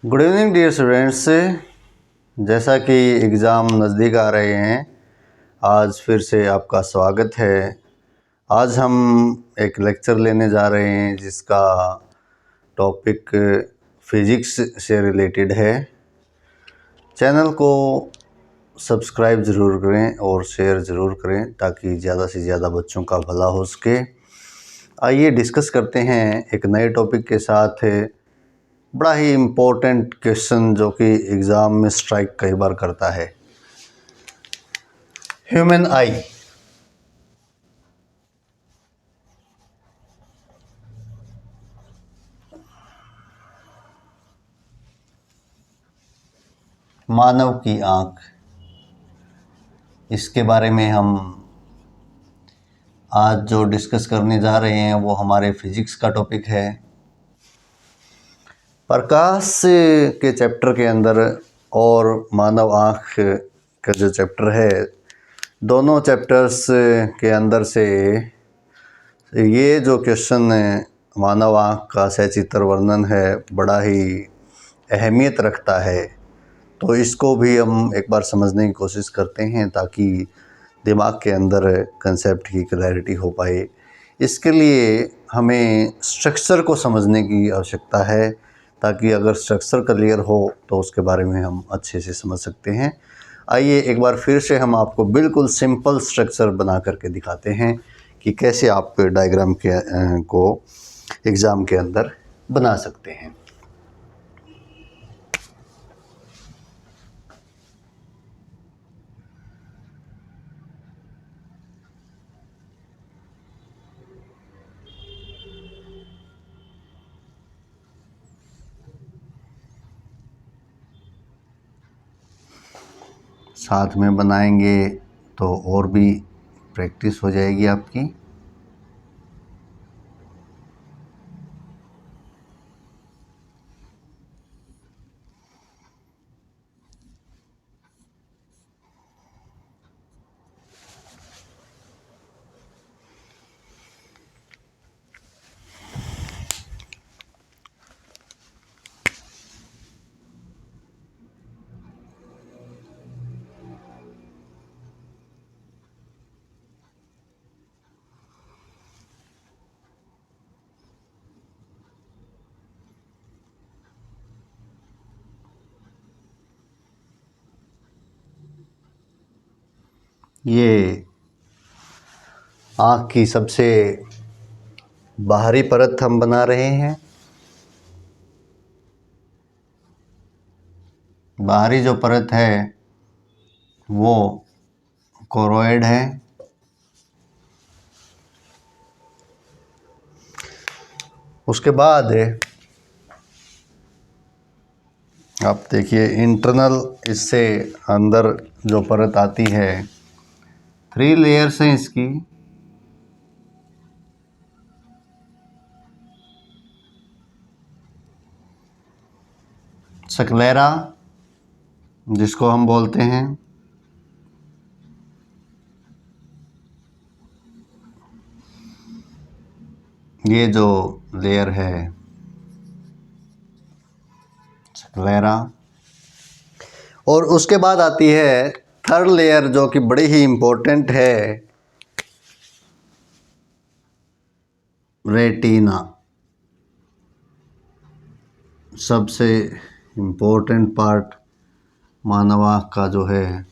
Good evening dear students. जैसा कि exam नज़दीक आ रहे हैं, आज फिर से आपका स्वागत है। आज हम एक लेक्चर लेने जा रहे हैं जिसका टॉपिक फिज़िक्स से रिलेटेड है। चैनल को सब्सक्राइब ज़रूर करें और शेयर ज़रूर करें ताकि ज़्यादा से ज़्यादा बच्चों का भला हो सके। आइए डिस्कस करते हैं एक नए टॉपिक के साथ। बड़ा ही इम्पोर्टेंट क्वेश्चन जो कि एग्ज़ाम में स्ट्राइक कई बार करता है। ह्यूमन आई। मानव की आँख, इसके बारे में हम आज जो डिस्कस करने जा रहे हैं वो हमारे फिज़िक्स का टॉपिक है। प्रकाश के चैप्टर के अंदर और मानव आँख का जो चैप्टर है, दोनों चैप्टर्स के अंदर से ये जो क्वेश्चन मानव आँख का सचित्र वर्णन है, बड़ा ही अहमियत रखता है। तो इसको भी हम एक बार समझने की कोशिश करते हैं ताकि दिमाग के अंदर कंसेप्ट की क्लैरिटी हो पाए। इसके लिए हमें स्ट्रक्चर को समझने की आवश्यकता है ताकि अगर स्ट्रक्चर क्लियर हो तो उसके बारे में हम अच्छे से समझ सकते हैं। आइए एक बार फिर से हम आपको बिल्कुल सिंपल स्ट्रक्चर बना करके दिखाते हैं कि कैसे आप डायग्राम के को एग्ज़ाम के अंदर बना सकते हैं। साथ में बनाएंगे तो और भी प्रैक्टिस हो जाएगी आपकी। ये आँख की सबसे बाहरी परत हम बना रहे हैं। बाहरी जो परत है वो कोरोइड है। उसके बाद आप देखिए इंटरनल, इससे अंदर जो परत आती है, 3 लेयर्स हैं इसकी। स्क्लेरा जिसको हम बोलते हैं, ये जो लेयर है स्क्लेरा, और उसके बाद आती है थर्ड लेयर जो कि बड़ी ही इम्पोर्टेंट है, रेटिना। सबसे इम्पोर्टेंट पार्ट मानव आँख का जो है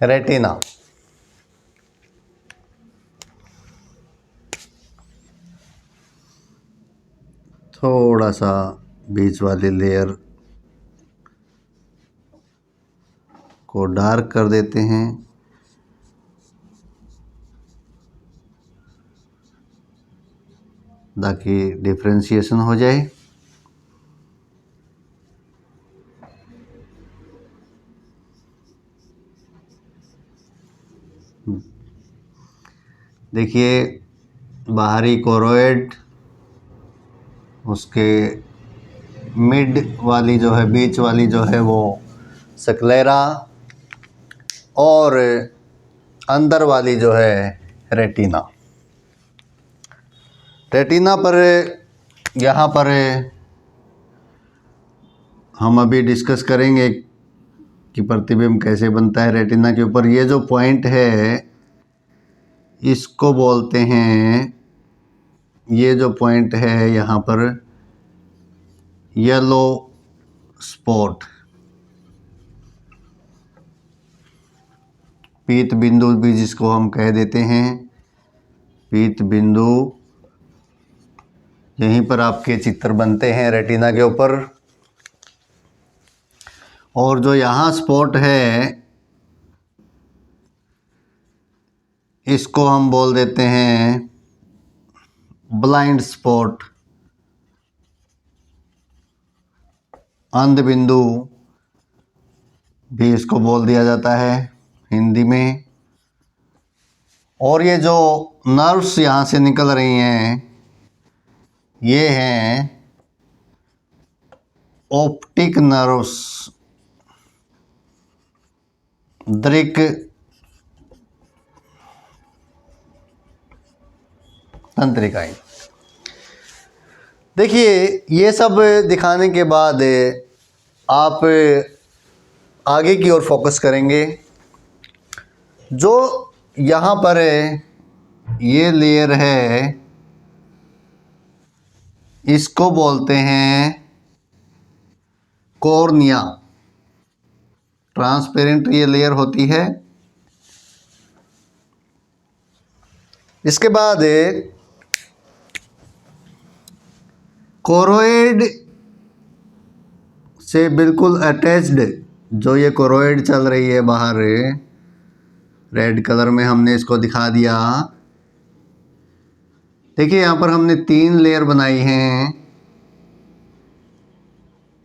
रेटिना। थोड़ा सा बीच वाली लेयर को डार्क कर देते हैं ताकि डिफ्रेंशिएशन हो जाए। देखिए बाहरी कोरोइड, उसके मिड वाली जो है, बीच वाली जो है वो स्क्लेरा, और अंदर वाली जो है रेटिना। रेटिना पर यहाँ पर हम अभी डिस्कस करेंगे कि प्रतिबिंब कैसे बनता है रेटिना के ऊपर। ये जो पॉइंट है इसको बोलते हैं, ये जो पॉइंट है यहाँ पर येलो स्पॉट, पीत बिंदु भी जिसको हम कह देते हैं, पीत बिंदु, यहीं पर आपके चित्र बनते हैं रेटिना के ऊपर। और जो यहाँ स्पॉट है इसको हम बोल देते हैं ब्लाइंड स्पॉट, अंध बिंदु भी इसको बोल दिया जाता है हिंदी में। और ये जो नर्व्स यहाँ से निकल रही हैं ये हैं ऑप्टिक नर्व्स, दृक तंत्रिकाएं। देखिए ये सब दिखाने के बाद आप आगे की ओर फोकस करेंगे। जो यहाँ पर ये लेयर है इसको बोलते हैं कॉर्निया, ट्रांसपेरेंट ये लेयर होती है। इसके बाद कोरोइड से बिल्कुल अटैच्ड, जो ये कोरोइड चल रही है बाहर, रेड कलर में हमने इसको दिखा दिया। देखिए यहाँ पर हमने 3 लेयर बनाई हैं।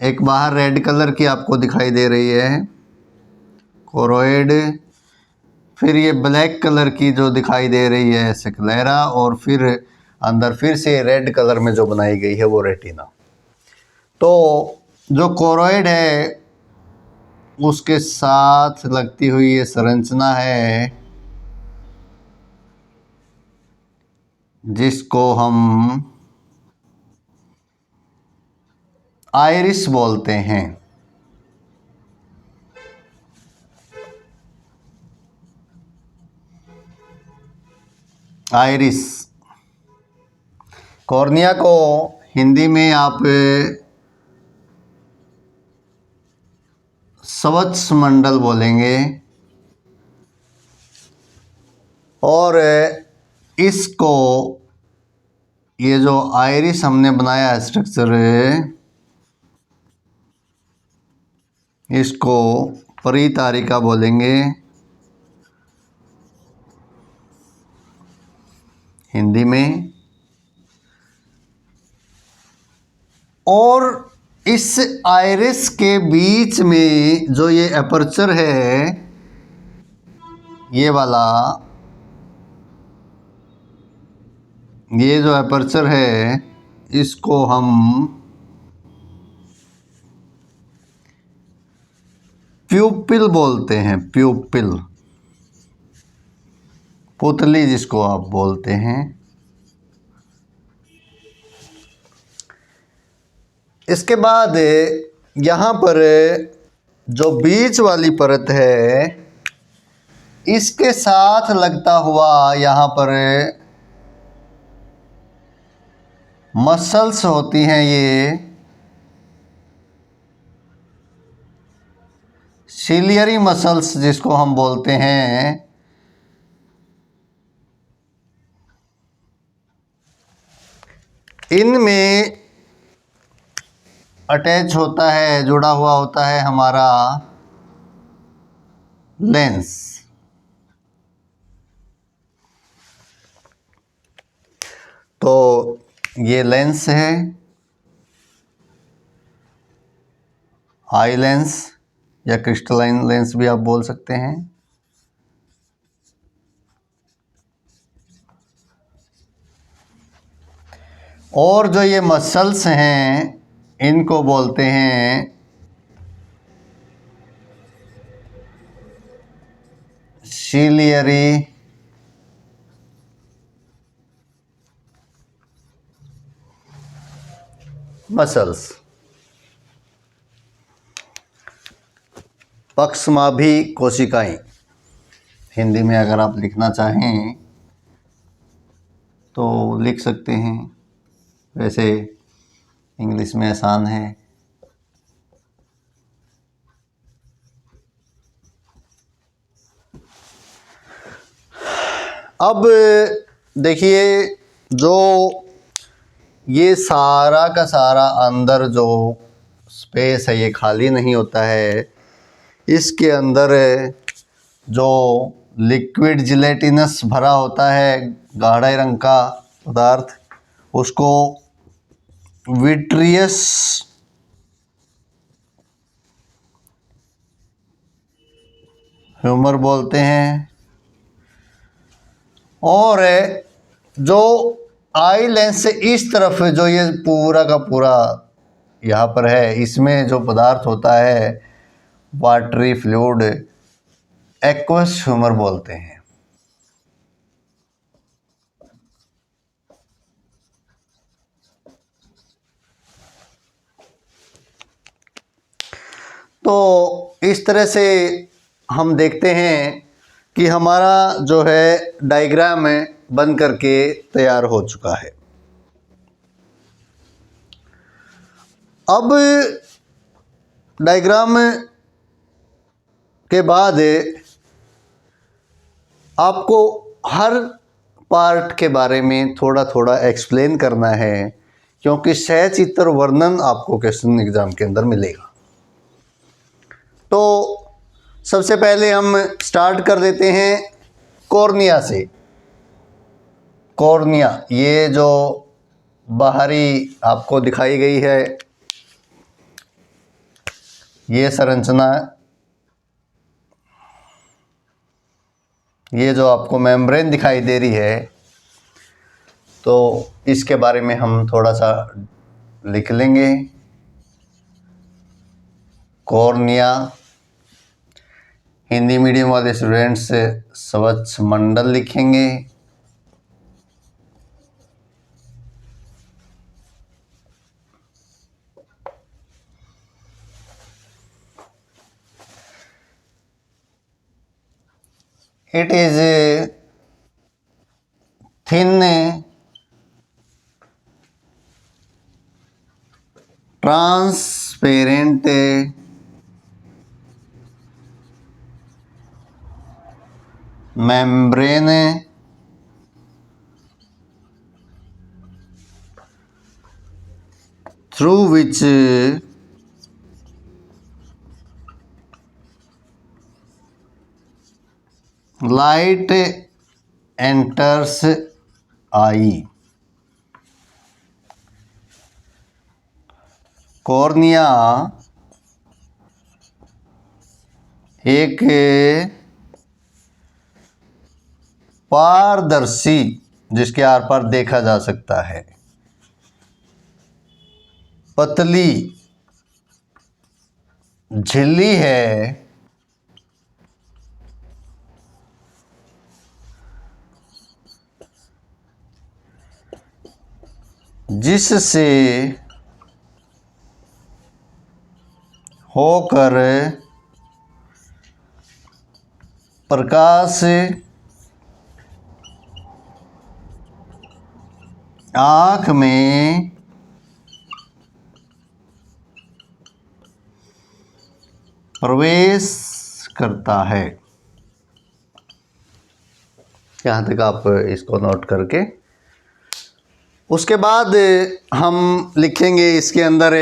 एक बाहर रेड कलर की आपको दिखाई दे रही है कोरोइड, फिर ये ब्लैक कलर की जो दिखाई दे रही है स्क्लेरा, और फिर अंदर फिर से रेड कलर में जो बनाई गई है वो रेटिना। तो जो कोरोइड है उसके साथ लगती हुई ये संरचना है जिसको हम आइरिस बोलते हैं। आइरिस, कॉर्निया को हिंदी में आप स्वच्छ मंडल बोलेंगे। और इसको, ये जो आइरिस हमने बनाया है स्ट्रक्चर, इसको परितारिका बोलेंगे हिंदी में। और इस आइरिस के बीच में जो ये एपर्चर है ये वाला, ये जो एपर्चर है इसको हम प्यूपिल बोलते हैं। प्यूपिल, पुतली जिसको आप बोलते हैं। इसके बाद यहाँ पर जो बीच वाली परत है इसके साथ लगता हुआ यहाँ पर मसल्स होती हैं, ये सिलियरी मसल्स जिसको हम बोलते हैं। इनमें अटैच होता है, जुड़ा हुआ होता है हमारा लेंस। तो ये लेंस है, आई लेंस या क्रिस्टलाइन लेंस भी आप बोल सकते हैं। और जो ये मसल्स हैं इनको बोलते हैं ciliary muscles। पक्षमाभी कोशिकाएं, हिंदी में अगर आप लिखना चाहें तो लिख सकते हैं, वैसे इंग्लिश में आसान है। अब देखिए, जो ये सारा का सारा अंदर जो स्पेस है ये खाली नहीं होता है, इसके अंदर जो लिक्विड जिलेटिनस भरा होता है गाढ़े रंग का पदार्थ, उसको विट्रियस ह्यूमर बोलते हैं। और जो आई लेंस से इस तरफ जो ये पूरा का पूरा यहाँ पर है, इसमें जो पदार्थ होता है वाटरी फ्लूइड एक्वस ह्यूमर बोलते हैं। तो इस तरह से हम देखते हैं कि हमारा जो है डायग्राम बन करके तैयार हो चुका है। अब डायग्राम के बाद आपको हर पार्ट के बारे में थोड़ा थोड़ा एक्सप्लेन करना है, क्योंकि सचित्र वर्णन आपको क्वेश्चन एग्जाम के अंदर मिलेगा। तो सबसे पहले हम स्टार्ट कर देते हैं कॉर्निया से। कॉर्निया, ये जो बाहरी आपको दिखाई गई है ये संरचना, ये जो आपको मेम्ब्रेन दिखाई दे रही है, तो इसके बारे में हम थोड़ा सा लिख लेंगे। कॉर्निया, हिंदी मीडियम वाले स्टूडेंट्स स्वच्छ मंडल लिखेंगे। It is a thin, transparent membrane through which light enters eye। Cornea एक पारदर्शी, जिसके आर पार देखा जा सकता है, पतली झिल्ली है जिससे होकर प्रकाश आँख में प्रवेश करता है। यहाँ तक आप इसको नोट करके, उसके बाद हम लिखेंगे इसके अंदर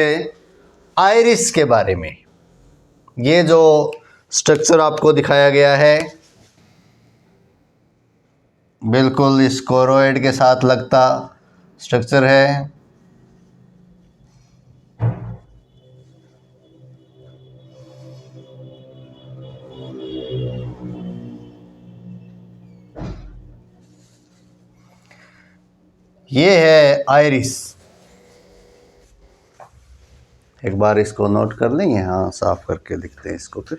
आइरिस के बारे में। ये जो स्ट्रक्चर आपको दिखाया गया है बिल्कुल स्क्लेरोइड के साथ लगता स्ट्रक्चर है। ये है आइरिस। एक बार इसको नोट कर लेंगे, हाँ साफ करके लिखते हैं इसको। फिर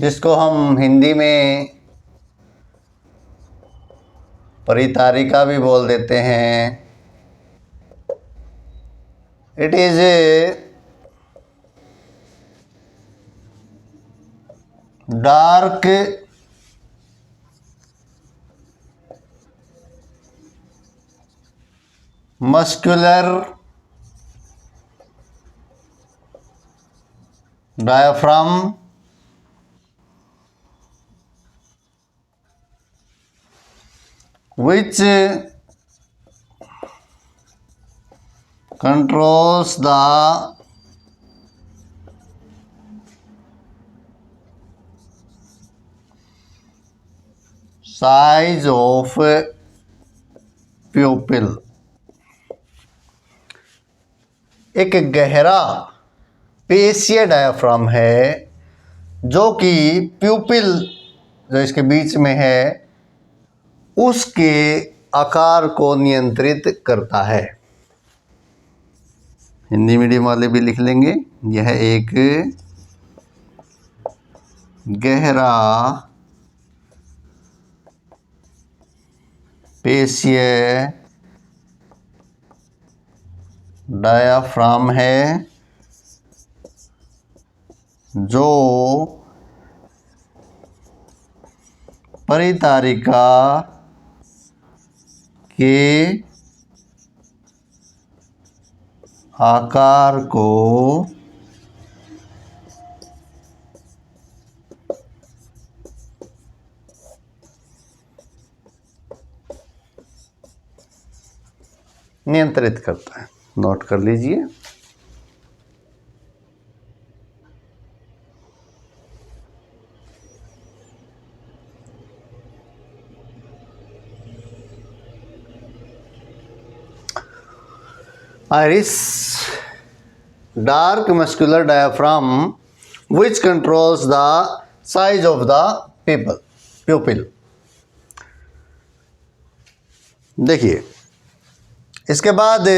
जिसको हम हिंदी में परितारिका भी बोल देते हैं। It is a dark muscular diaphragm which controls the size of pupil। एक गहरा पेशीय डायाफ्राम है जो कि प्यूपिल जो इसके बीच में है उसके आकार को नियंत्रित करता है। हिंदी मीडियम वाले भी लिख लेंगे। यह एक गहरा पेशीय डायाफ्राम है जो परितारिका के आकार को नियंत्रित करता है। नोट कर लीजिए। Iris, dark muscular diaphragm which controls the size of the pupil। देखिए इसके बाद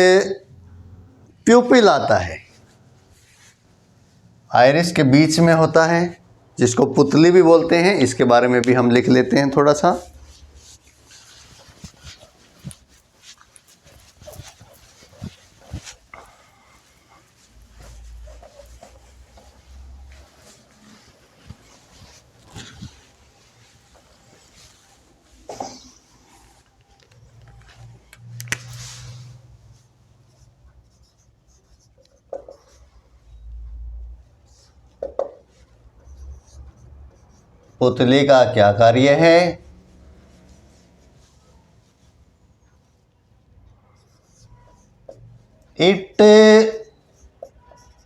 प्यूपिल आता है, आइरिस के बीच में होता है जिसको पुतली भी बोलते हैं। इसके बारे में भी हम लिख लेते हैं थोड़ा सा। पुतली का क्या कार्य है? It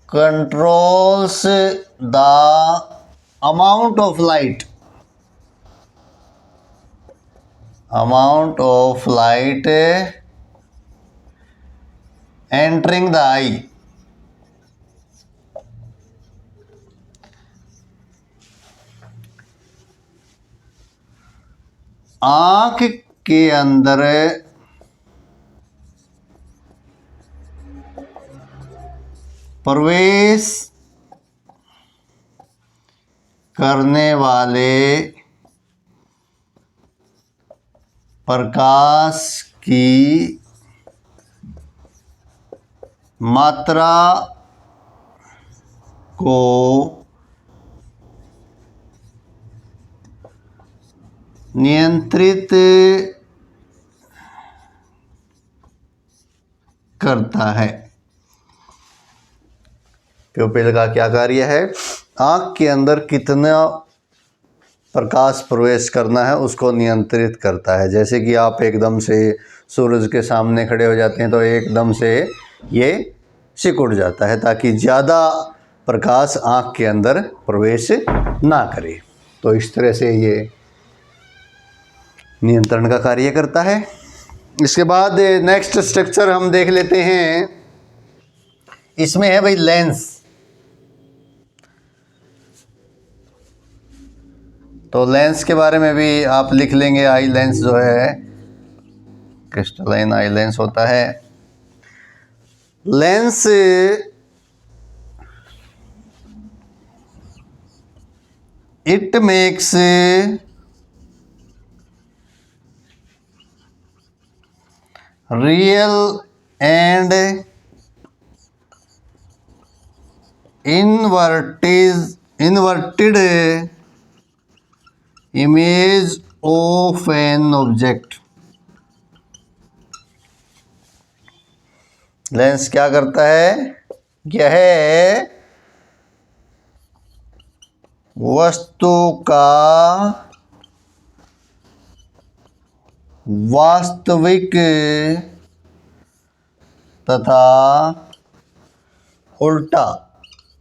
controls the amount of light entering the eye. आंख के अंदर प्रवेश करने वाले प्रकाश की मात्रा को नियंत्रित करता है। प्यूपिल का क्या कार्य है? आँख के अंदर कितना प्रकाश प्रवेश करना है उसको नियंत्रित करता है। जैसे कि आप एकदम से सूरज के सामने खड़े हो जाते हैं तो एकदम से ये सिकुड़ जाता है ताकि ज़्यादा प्रकाश आँख के अंदर प्रवेश ना करे। तो इस तरह से ये नियंत्रण का कार्य करता है। इसके बाद नेक्स्ट स्ट्रक्चर हम देख लेते हैं। इसमें है भाई लेंस। तो लेंस के बारे में भी आप लिख लेंगे। आई लेंस जो है क्रिस्टलाइन आई लेंस होता है। Lens it makes real and inverted image of an object. Lens क्या करता है? यह वस्तु का वास्तविक तथा उल्टा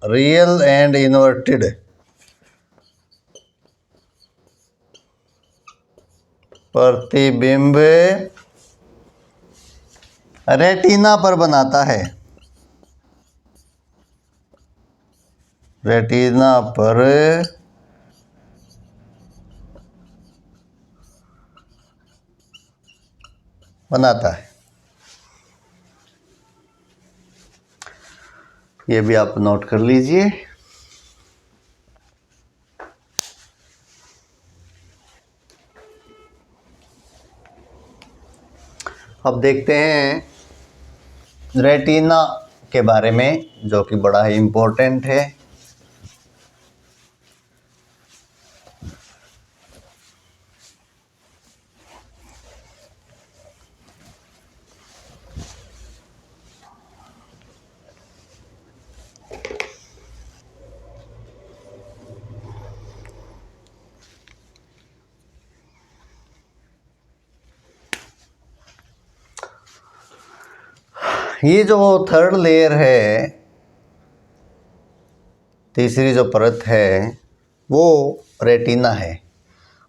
रियल एंड इनवर्टेड प्रतिबिंब रेटिना पर बनाता है। रेटिना पर बनाता है। ये भी आप नोट कर लीजिए। अब देखते हैं रेटिना के बारे में, जो कि बड़ा ही इम्पोर्टेंट है। ये जो थर्ड लेयर है, तीसरी जो परत है, वो रेटिना है।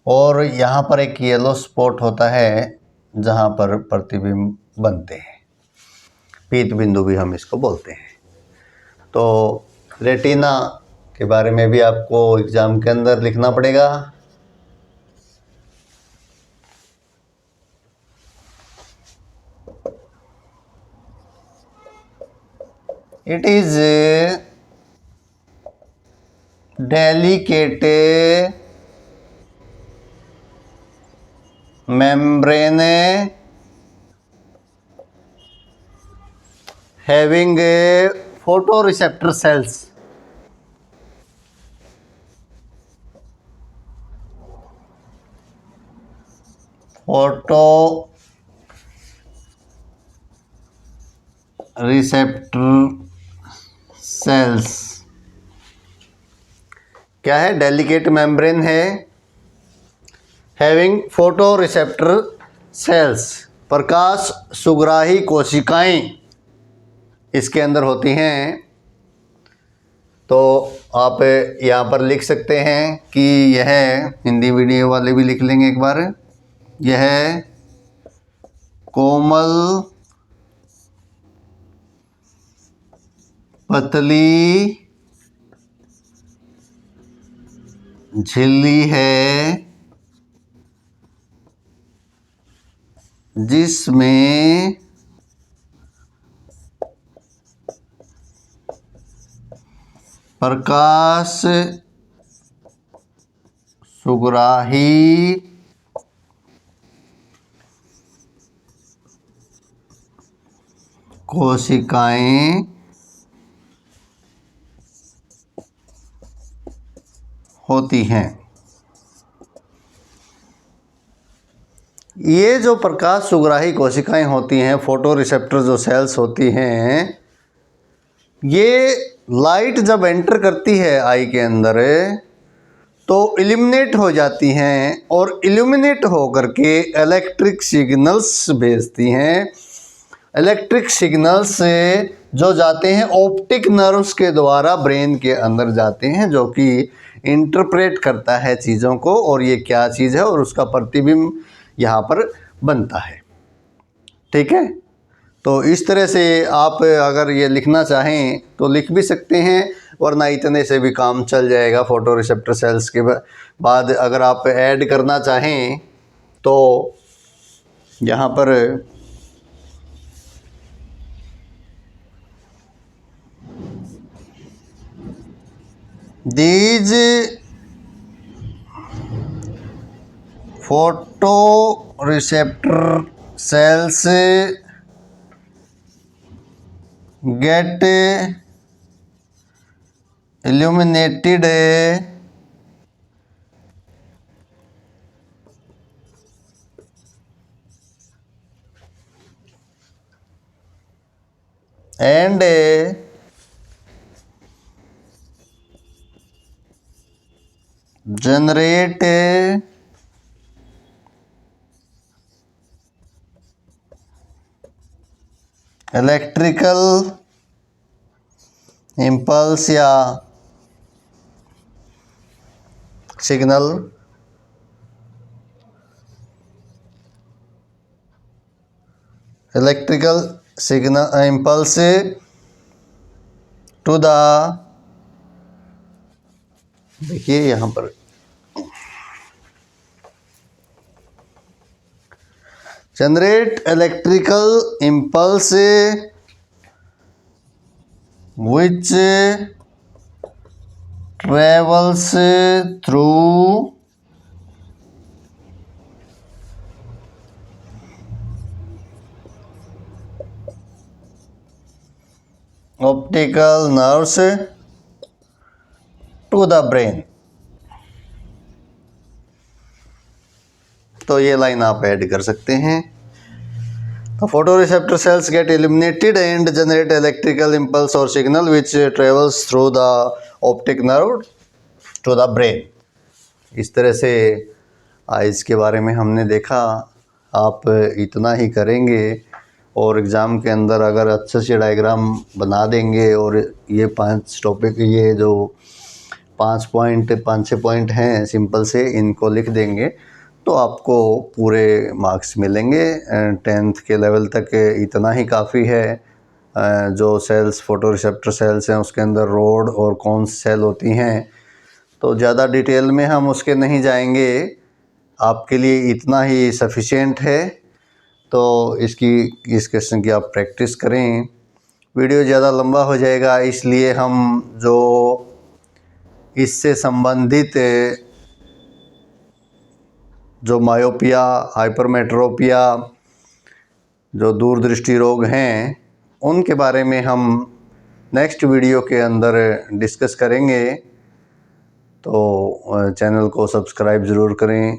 और यहाँ पर एक येलो स्पॉट होता है जहाँ पर प्रतिबिंब बनते हैं। पीत बिंदु भी हम इसको बोलते हैं। तो रेटिना के बारे में भी आपको एग्जाम के अंदर लिखना पड़ेगा। It is delicate membrane having a photoreceptor cells. Photoreceptor cells क्या है? डेलिकेट मेम्ब्रेन है, हैविंग फोटो रिसेप्टर सेल्स, प्रकाश सुग्राही कोशिकाएं इसके अंदर होती हैं। तो आप यहाँ पर लिख सकते हैं कि यह, हिंदी वीडियो वाले भी लिख लेंगे एक बार, यह कोमल पतली झिल्ली है जिसमें प्रकाश सुग्राही कोशिकाएं होती हैं। ये जो प्रकाश सुग्राही कोशिकाएं होती हैं, फोटो रिसेप्टर जो सेल्स होती हैं, ये लाइट जब एंटर करती है आई के अंदर तो इल्यूमिनेट हो जाती हैं, और इल्यूमिनेट होकर के इलेक्ट्रिक सिग्नल्स भेजती हैं। इलेक्ट्रिक सिग्नल्स से जो जाते हैं ऑप्टिक नर्व्स के द्वारा ब्रेन के अंदर जाते हैं, जो कि इंटरप्रेट करता है चीज़ों को, और ये क्या चीज़ है, और उसका प्रतिबिंब यहाँ पर बनता है। ठीक है, तो इस तरह से आप अगर ये लिखना चाहें तो लिख भी सकते हैं, वरना इतने से भी काम चल जाएगा। फोटो रिसेप्टर सेल्स के बाद अगर आप ऐड करना चाहें तो यहाँ पर these photoreceptor cells get illuminated and generate electrical impulse या signal electrical signal impulse to the, देखिए यहाँ पर generate electrical impulse which travels through optical nerves to the brain। तो ये लाइन आप ऐड कर सकते हैं। The photoreceptor cells get illuminated and generate electrical impulse or signal which travels through the optic nerve to the brain। इस तरह से eyes के बारे में हमने देखा। आप इतना ही करेंगे और एग्ज़ाम के अंदर अगर अच्छे से डायग्राम बना देंगे और ये 5 टॉपिक, ये जो 5-6 पॉइंट हैं सिंपल से, इनको लिख देंगे तो आपको पूरे मार्क्स मिलेंगे। 10th के लेवल तक इतना ही काफ़ी है। जो सेल्स फोटो रिसेप्टर सेल्स हैं उसके अंदर रोड और कौन सेल होती हैं, तो ज़्यादा डिटेल में हम उसके नहीं जाएंगे, आपके लिए इतना ही सफिशिएंट है। तो इस क्वेश्चन की आप प्रैक्टिस करें। वीडियो ज़्यादा लंबा हो जाएगा, इसलिए हम जो इससे संबंधित जो मायोपिया, हाइपरमेट्रोपिया, जो दूरदृष्टि रोग हैं, उनके बारे में हम नेक्स्ट वीडियो के अंदर डिस्कस करेंगे। तो चैनल को सब्सक्राइब ज़रूर करें।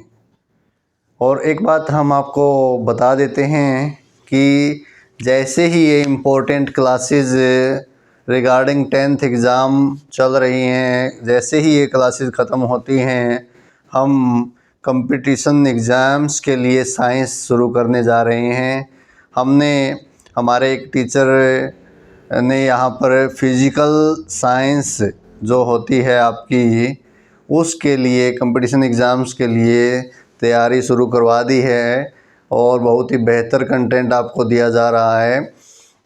और एक बात हम आपको बता देते हैं कि जैसे ही ये important classes regarding 10th exam चल रही हैं, जैसे ही ये क्लासेस ख़त्म होती हैं, हम कंपटीशन एग्ज़ाम्स के लिए साइंस शुरू करने जा रहे हैं। हमने हमारे एक टीचर ने यहाँ पर फिज़िकल साइंस जो होती है आपकी, उसके लिए कंपटीशन एग्ज़ाम्स के लिए तैयारी शुरू करवा दी है और बहुत ही बेहतर कंटेंट आपको दिया जा रहा है।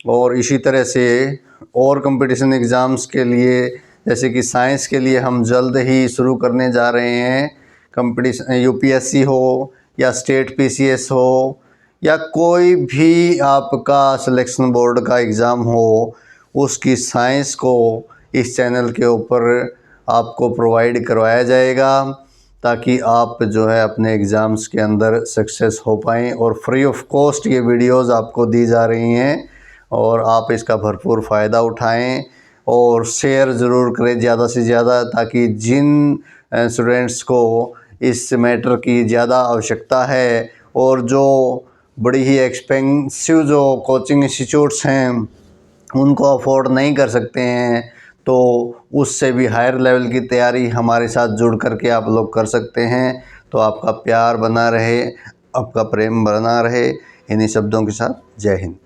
और इसी तरह से और कंपटीशन एग्ज़ाम्स के लिए, जैसे कि साइंस के लिए हम जल्द ही शुरू करने जा रहे हैं। कंपटीशन यूपीएससी हो या स्टेट पीसीएस हो या कोई भी आपका सिलेक्शन बोर्ड का एग्ज़ाम हो, उसकी साइंस को इस चैनल के ऊपर आपको प्रोवाइड करवाया जाएगा ताकि आप जो है अपने एग्ज़ाम्स के अंदर सक्सेस हो पाएँ। और फ्री ऑफ कॉस्ट ये वीडियोस आपको दी जा रही हैं और आप इसका भरपूर फ़ायदा उठाएं और शेयर ज़रूर करें ज़्यादा से ज़्यादा, ताकि जिन स्टूडेंट्स को इस मैटर की ज़्यादा आवश्यकता है और जो बड़ी ही एक्सपेंसिव जो कोचिंग इंस्टीट्यूट्स हैं उनको अफोर्ड नहीं कर सकते हैं, तो उससे भी हायर लेवल की तैयारी हमारे साथ जुड़ करके आप लोग कर सकते हैं। तो आपका प्यार बना रहे, आपका प्रेम बना रहे। इन्हीं शब्दों के साथ जय हिंद।